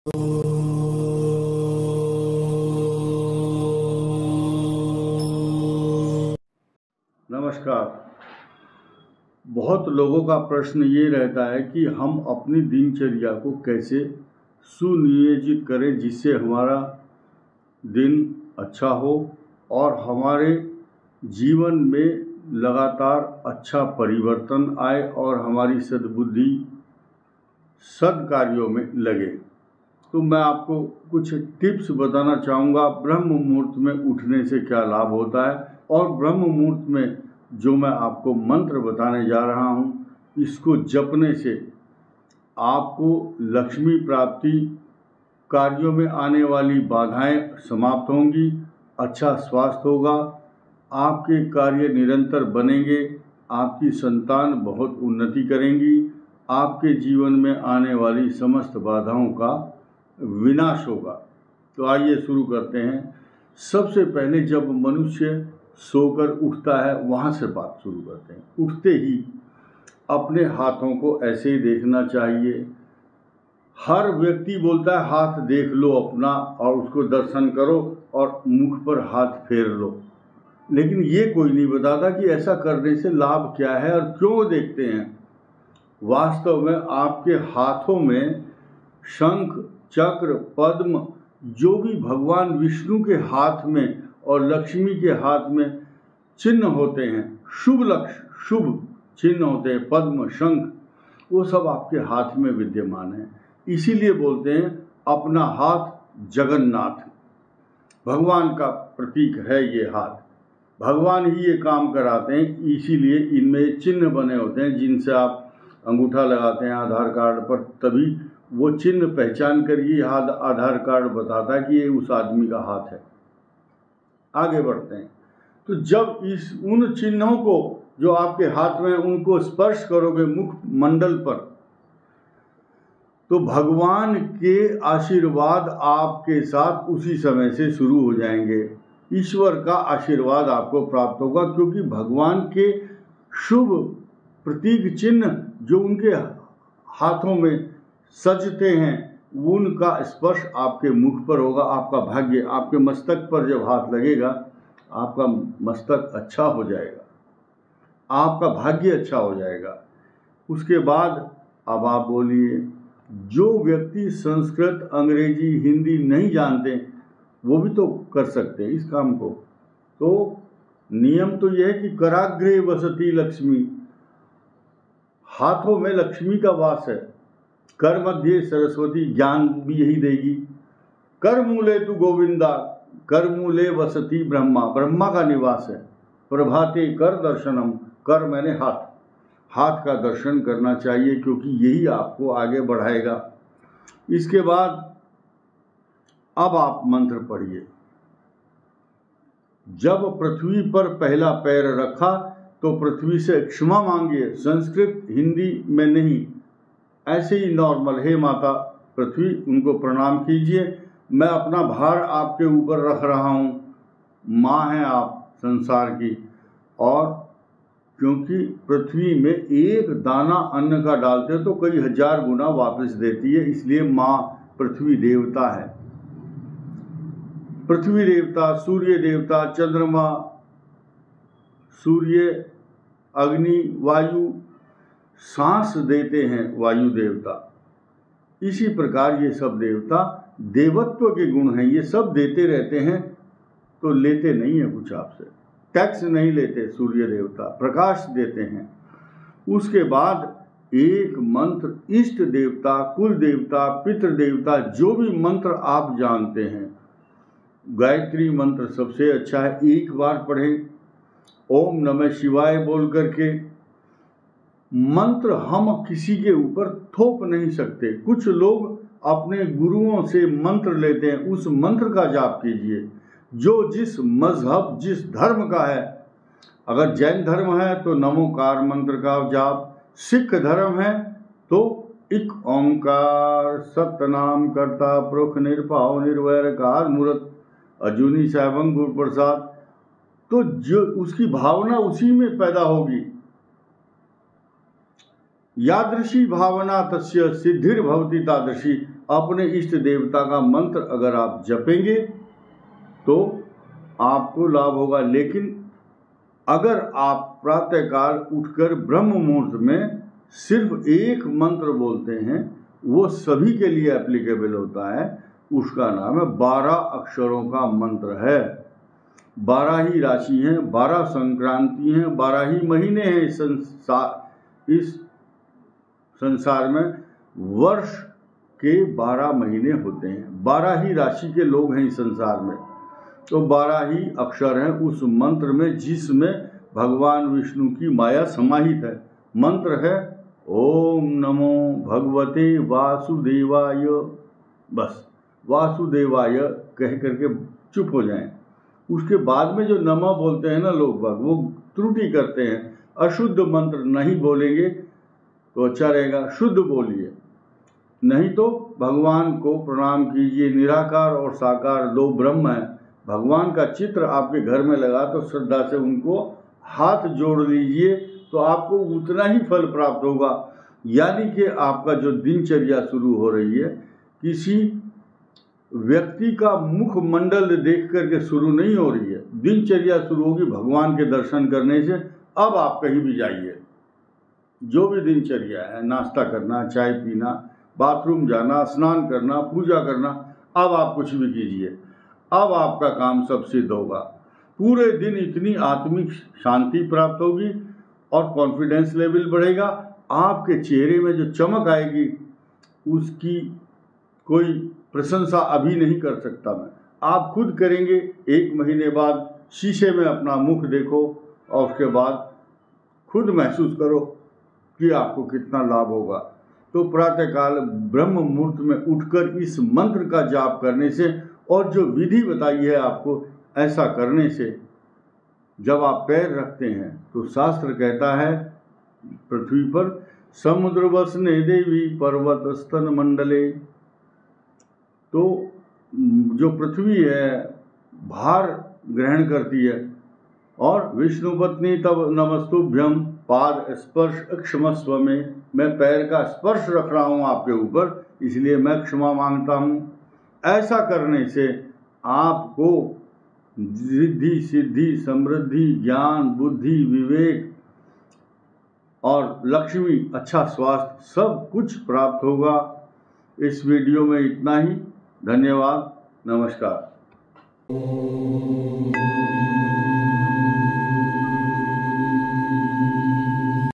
नमस्कार। बहुत लोगों का प्रश्न ये रहता है कि हम अपनी दिनचर्या को कैसे सुनियोजित करें जिससे हमारा दिन अच्छा हो और हमारे जीवन में लगातार अच्छा परिवर्तन आए और हमारी सद्बुद्धि सद्कार्यों में लगे। तो मैं आपको कुछ टिप्स बताना चाहूँगा ब्रह्म मुहूर्त में उठने से क्या लाभ होता है, और ब्रह्म मुहूर्त में जो मैं आपको मंत्र बताने जा रहा हूँ इसको जपने से आपको लक्ष्मी प्राप्ति, कार्यों में आने वाली बाधाएं समाप्त होंगी, अच्छा स्वास्थ्य होगा, आपके कार्य निरंतर बनेंगे, आपकी संतान बहुत उन्नति करेंगी, आपके जीवन में आने वाली समस्त बाधाओं का विनाश होगा। तो आइए शुरू करते हैं। सबसे पहले जब मनुष्य सोकर उठता है वहाँ से बात शुरू करते हैं। उठते ही अपने हाथों को ऐसे ही देखना चाहिए। हर व्यक्ति बोलता है हाथ देख लो अपना और उसको दर्शन करो और मुख पर हाथ फेर लो, लेकिन ये कोई नहीं बताता कि ऐसा करने से लाभ क्या है और क्यों देखते हैं। वास्तव में आपके हाथों में शंख, चक्र, पद्म जो भी भगवान विष्णु के हाथ में और लक्ष्मी के हाथ में चिन्ह होते हैं, शुभ चिन्ह होते हैं, पद्म, शंख, वो सब आपके हाथ में विद्यमान है। इसीलिए बोलते हैं अपना हाथ जगन्नाथ, भगवान का प्रतीक है ये हाथ, भगवान ही ये काम कराते हैं। इसीलिए इनमें चिन्ह बने होते हैं जिनसे आप अंगूठा लगाते हैं आधार कार्ड पर, तभी वो चिन्ह पहचान कर ये आधार कार्ड बताता है कि ये उस आदमी का हाथ है। आगे बढ़ते हैं। तो जब उन चिन्हों को जो आपके हाथ में उनको स्पर्श करोगे मुख मंडल पर, तो भगवान के आशीर्वाद आपके साथ उसी समय से शुरू हो जाएंगे। ईश्वर का आशीर्वाद आपको प्राप्त होगा, क्योंकि भगवान के शुभ प्रतीक चिन्ह जो उनके हाथों में सजते हैं उनका स्पर्श आपके मुख पर होगा। आपका भाग्य आपके मस्तक पर जब हाथ लगेगा आपका मस्तक अच्छा हो जाएगा, आपका भाग्य अच्छा हो जाएगा। उसके बाद अब आप बोलिए, जो व्यक्ति संस्कृत, अंग्रेजी, हिंदी नहीं जानते वो भी तो कर सकते हैं इस काम को। तो नियम तो यह है कि कराग्रे वसति लक्ष्मी, हाथों में लक्ष्मी का वास है, कर मध्य सरस्वती, ज्ञान भी यही देगी। कर मूले तु गोविंदा, कर मूले वसति ब्रह्मा, ब्रह्मा का निवास है। प्रभाते कर दर्शनम, कर मैंने हाथ, हाथ का दर्शन करना चाहिए क्योंकि यही आपको आगे बढ़ाएगा। इसके बाद अब आप मंत्र पढ़िए। जब पृथ्वी पर पहला पैर रखा तो पृथ्वी से क्षमा मांगिए, संस्कृत हिंदी में नहीं, ऐसे ही नॉर्मल, हे माता पृथ्वी, उनको प्रणाम कीजिए, मैं अपना भार आपके ऊपर रख रहा हूँ, माँ हैं आप संसार की, और क्योंकि पृथ्वी में एक दाना अन्न का डालते तो कई हजार गुना वापस देती है, इसलिए माँ पृथ्वी देवता है। पृथ्वी देवता, सूर्य देवता, चंद्रमा, सूर्य, अग्नि, वायु, सांस देते हैं वायु देवता। इसी प्रकार ये सब देवता देवत्व के गुण हैं, ये सब देते रहते हैं, तो लेते नहीं है कुछ आपसे, टैक्स नहीं लेते। सूर्य देवता प्रकाश देते हैं। उसके बाद एक मंत्र इष्ट देवता, कुल देवता, पितृ देवता, जो भी मंत्र आप जानते हैं, गायत्री मंत्र सबसे अच्छा है, एक बार पढ़ें, ओम नमः शिवाय बोल करके। मंत्र हम किसी के ऊपर थोप नहीं सकते। कुछ लोग अपने गुरुओं से मंत्र लेते हैं, उस मंत्र का जाप कीजिए जो जिस मजहब, जिस धर्म का है। अगर जैन धर्म है तो नमोकार मंत्र का जाप, सिख धर्म है तो इक ओंकार सतनाम करता पुरख निरभाव निर्वैरकार मूर्त अजूनी सैभं गुरु प्रसाद, तो जो उसकी भावना उसी में पैदा होगी। यादृशी भावना तस्य सिद्धिर्भवति तादृशी, अपने इष्ट देवता का मंत्र अगर आप जपेंगे तो आपको लाभ होगा। लेकिन अगर आप प्रातःकाल उठकर ब्रह्म मुहूर्त में सिर्फ एक मंत्र बोलते हैं, वो सभी के लिए एप्लीकेबल होता है। उसका नाम है 12 अक्षरों का मंत्र है। 12 ही राशि हैं, 12 संक्रांति हैं, 12 ही महीने हैं इस संसार में। वर्ष के 12 महीने होते हैं, 12 ही राशि के लोग हैं इस संसार में, तो 12 ही अक्षर हैं उस मंत्र में जिसमें भगवान विष्णु की माया समाहित है। मंत्र है ओम नमो भगवते वासुदेवाय। बस वासुदेवाय कह करके चुप हो जाएं। उसके बाद में जो नमः बोलते हैं ना लोग बाग, वो त्रुटि करते हैं। अशुद्ध मंत्र नहीं बोलेंगे तो अच्छा रहेगा, शुद्ध बोलिए। नहीं तो भगवान को प्रणाम कीजिए। निराकार और साकार दो ब्रह्म हैं। भगवान का चित्र आपके घर में लगा तो श्रद्धा से उनको हाथ जोड़ लीजिए, तो आपको उतना ही फल प्राप्त होगा। यानी कि आपका जो दिनचर्या शुरू हो रही है, किसी व्यक्ति का मुखमंडल देख करके शुरू नहीं हो रही है। दिनचर्या शुरू होगी भगवान के दर्शन करने से। अब आप कहीं भी जाइए, जो भी दिनचर्या है, नाश्ता करना, चाय पीना, बाथरूम जाना, स्नान करना, पूजा करना, अब आप कुछ भी कीजिए, अब आपका काम सब सिद्ध होगा। पूरे दिन इतनी आत्मिक शांति प्राप्त होगी और कॉन्फिडेंस लेवल बढ़ेगा। आपके चेहरे में जो चमक आएगी उसकी कोई प्रशंसा अभी नहीं कर सकता मैं। आप खुद करेंगे। 1 महीने बाद शीशे में अपना मुख देखो और उसके बाद खुद महसूस करो कि आपको कितना लाभ होगा। तो प्रातःकाल ब्रह्म मुहूर्त में उठकर इस मंत्र का जाप करने से और जो विधि बताई है आपको, ऐसा करने से जब आप पैर रखते हैं तो शास्त्र कहता है पृथ्वी पर समुद्र वसने देवी पर्वत स्तन मंडले। तो जो पृथ्वी है भार ग्रहण करती है। और विष्णु पत्नी तब नमस्तुभ्यम पाद स्पर्श क्षमस्व में, मैं पैर का स्पर्श रख रहा हूँ आपके ऊपर, इसलिए मैं क्षमा मांगता हूँ। ऐसा करने से आपको रिद्धि सिद्धि समृद्धि ज्ञान बुद्धि विवेक और लक्ष्मी अच्छा स्वास्थ्य सब कुछ प्राप्त होगा। इस वीडियो में इतना ही। धन्यवाद। नमस्कार।